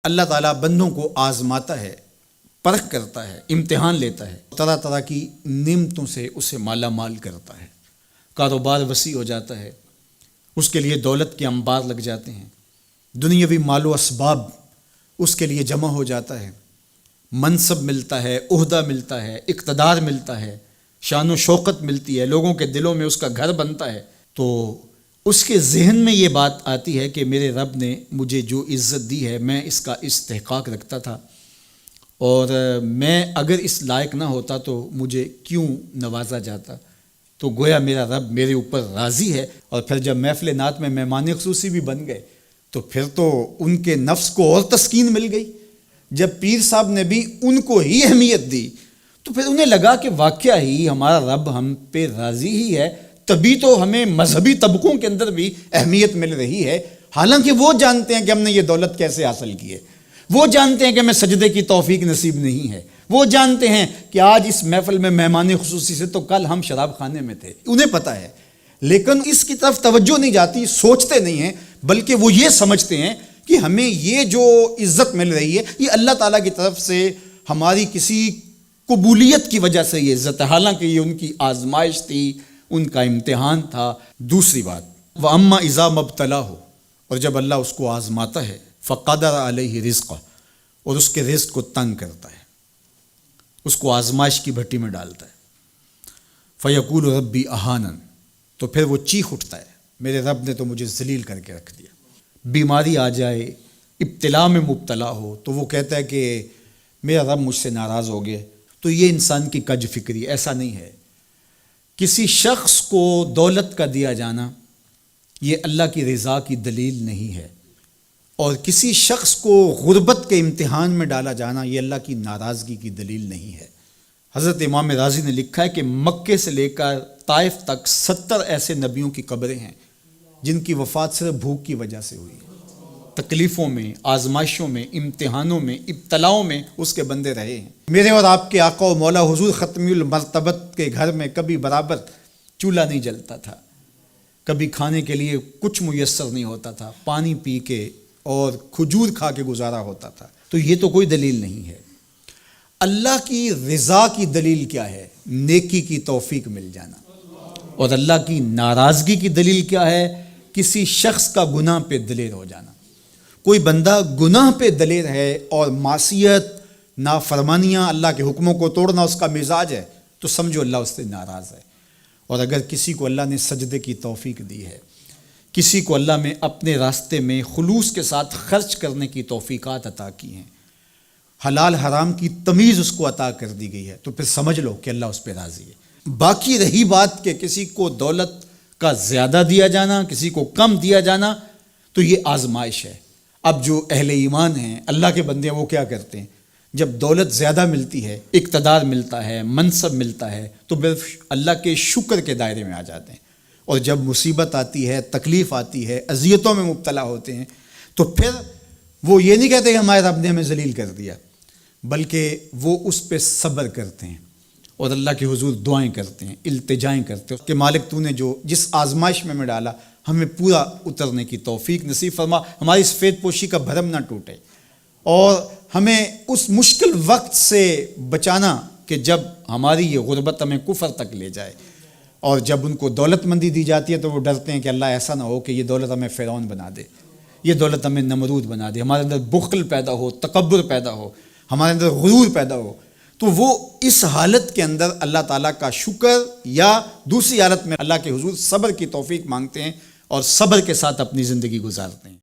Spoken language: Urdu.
اللہ تعالیٰ بندوں کو آزماتا ہے، پرکھ کرتا ہے، امتحان لیتا ہے، طرح طرح کی نعمتوں سے اسے مالا مال کرتا ہے، کاروبار وسیع ہو جاتا ہے، اس کے لیے دولت کے انبار لگ جاتے ہیں، دنیاوی مال و اسباب اس کے لیے جمع ہو جاتا ہے، منصب ملتا ہے، عہدہ ملتا ہے، اقتدار ملتا ہے، شان و شوکت ملتی ہے، لوگوں کے دلوں میں اس کا گھر بنتا ہے، تو اس کے ذہن میں یہ بات آتی ہے کہ میرے رب نے مجھے جو عزت دی ہے میں اس کا استحقاق رکھتا تھا، اور میں اگر اس لائق نہ ہوتا تو مجھے کیوں نوازا جاتا، تو گویا میرا رب میرے اوپر راضی ہے۔ اور پھر جب محفل نعت میں مہمان خصوصی بھی بن گئے تو پھر تو ان کے نفس کو اور تسکین مل گئی۔ جب پیر صاحب نے بھی ان کو ہی اہمیت دی تو پھر انہیں لگا کہ واقعہ ہی ہمارا رب ہم پہ راضی ہی ہے، تبھی تو ہمیں مذہبی طبقوں کے اندر بھی اہمیت مل رہی ہے، حالانکہ وہ جانتے ہیں کہ ہم نے یہ دولت کیسے حاصل کی ہے، وہ جانتے ہیں کہ ہمیں سجدے کی توفیق نصیب نہیں ہے، وہ جانتے ہیں کہ آج اس محفل میں مہمان خصوصی سے تو کل ہم شراب خانے میں تھے، انہیں پتہ ہے، لیکن اس کی طرف توجہ نہیں جاتی، سوچتے نہیں ہیں، بلکہ وہ یہ سمجھتے ہیں کہ ہمیں یہ جو عزت مل رہی ہے یہ اللہ تعالیٰ کی طرف سے ہماری کسی قبولیت کی وجہ سے یہ عزت ہے، حالانکہ یہ ان کی آزمائش تھی، ان کا امتحان تھا۔ دوسری بات، وَأَمَّا إِذَا مَبْتَلَاهُ، اور جب اللہ اس کو آزماتا ہے، فَقَدَرَ عَلَيْهِ رِزْقَهُ، اور اس کے رزق کو تنگ کرتا ہے، اس کو آزمائش کی بھٹی میں ڈالتا ہے، فَيَقُولُ رَبِّي أَهَانَنِ، تو پھر وہ چیخ اٹھتا ہے میرے رب نے تو مجھے ذلیل کر کے رکھ دیا۔ بیماری آ جائے، ابتلا میں مبتلا ہو تو وہ کہتا ہے کہ میرا رب مجھ سے ناراض ہو گیا۔ تو یہ انسان کی کج فکری، ایسا نہیں ہے۔ کسی شخص کو دولت کا دیا جانا یہ اللہ کی رضا کی دلیل نہیں ہے، اور کسی شخص کو غربت کے امتحان میں ڈالا جانا یہ اللہ کی ناراضگی کی دلیل نہیں ہے۔ حضرت امام رازی نے لکھا ہے کہ مکے سے لے کر طائف تک 70 ایسے نبیوں کی قبریں ہیں جن کی وفات صرف بھوک کی وجہ سے ہوئی ہے۔ تکلیفوں میں، آزمائشوں میں، امتحانوں میں، ابتلاؤں میں اس کے بندے رہے ہیں۔ میرے اور آپ کے آقا و مولا حضور ختمی المرتبت کے گھر میں کبھی برابر چولہا نہیں جلتا تھا، کبھی کھانے کے لیے کچھ میسر نہیں ہوتا تھا، پانی پی کے اور کھجور کھا کے گزارا ہوتا تھا، تو یہ تو کوئی دلیل نہیں ہے۔ اللہ کی رضا کی دلیل کیا ہے؟ نیکی کی توفیق مل جانا۔ اور اللہ کی ناراضگی کی دلیل کیا ہے؟ کسی شخص کا گناہ پہ دلیر ہو جانا۔ کوئی بندہ گناہ پہ دلیر ہے اور معصیت، نافرمانیاں، اللہ کے حکموں کو توڑنا اس کا مزاج ہے، تو سمجھو اللہ اس سے ناراض ہے۔ اور اگر کسی کو اللہ نے سجدے کی توفیق دی ہے، کسی کو اللہ نے اپنے راستے میں خلوص کے ساتھ خرچ کرنے کی توفیقات عطا کی ہیں، حلال حرام کی تمیز اس کو عطا کر دی گئی ہے، تو پھر سمجھ لو کہ اللہ اس پہ راضی ہے۔ باقی رہی بات کہ کسی کو دولت کا زیادہ دیا جانا، کسی کو کم دیا جانا، تو یہ آزمائش ہے۔ اب جو اہل ایمان ہیں، اللہ کے بندے ہیں، وہ کیا کرتے ہیں؟ جب دولت زیادہ ملتی ہے، اقتدار ملتا ہے، منصب ملتا ہے، تو صرف اللہ کے شکر کے دائرے میں آ جاتے ہیں، اور جب مصیبت آتی ہے، تکلیف آتی ہے، اذیتوں میں مبتلا ہوتے ہیں، تو پھر وہ یہ نہیں کہتے کہ ہمارے رب نے ہمیں ذلیل کر دیا، بلکہ وہ اس پہ صبر کرتے ہیں اور اللہ کے حضور دعائیں کرتے ہیں، التجائیں کرتے ہیں کہ مالک تو نے جو جس آزمائش میں ڈالا ہمیں پورا اترنے کی توفیق نصیب فرما، ہماری سفید پوشی کا بھرم نہ ٹوٹے، اور ہمیں اس مشکل وقت سے بچانا کہ جب ہماری یہ غربت ہمیں کفر تک لے جائے۔ اور جب ان کو دولت مندی دی جاتی ہے تو وہ ڈرتے ہیں کہ اللہ ایسا نہ ہو کہ یہ دولت ہمیں فرعون بنا دے، یہ دولت ہمیں نمرود بنا دے، ہمارے اندر بخل پیدا ہو، تکبر پیدا ہو، ہمارے اندر غرور پیدا ہو، تو وہ اس حالت کے اندر اللہ تعالیٰ کا شکر یا دوسری حالت میں اللہ کے حضور صبر کی توفیق مانگتے ہیں اور صبر کے ساتھ اپنی زندگی گزارتے ہیں۔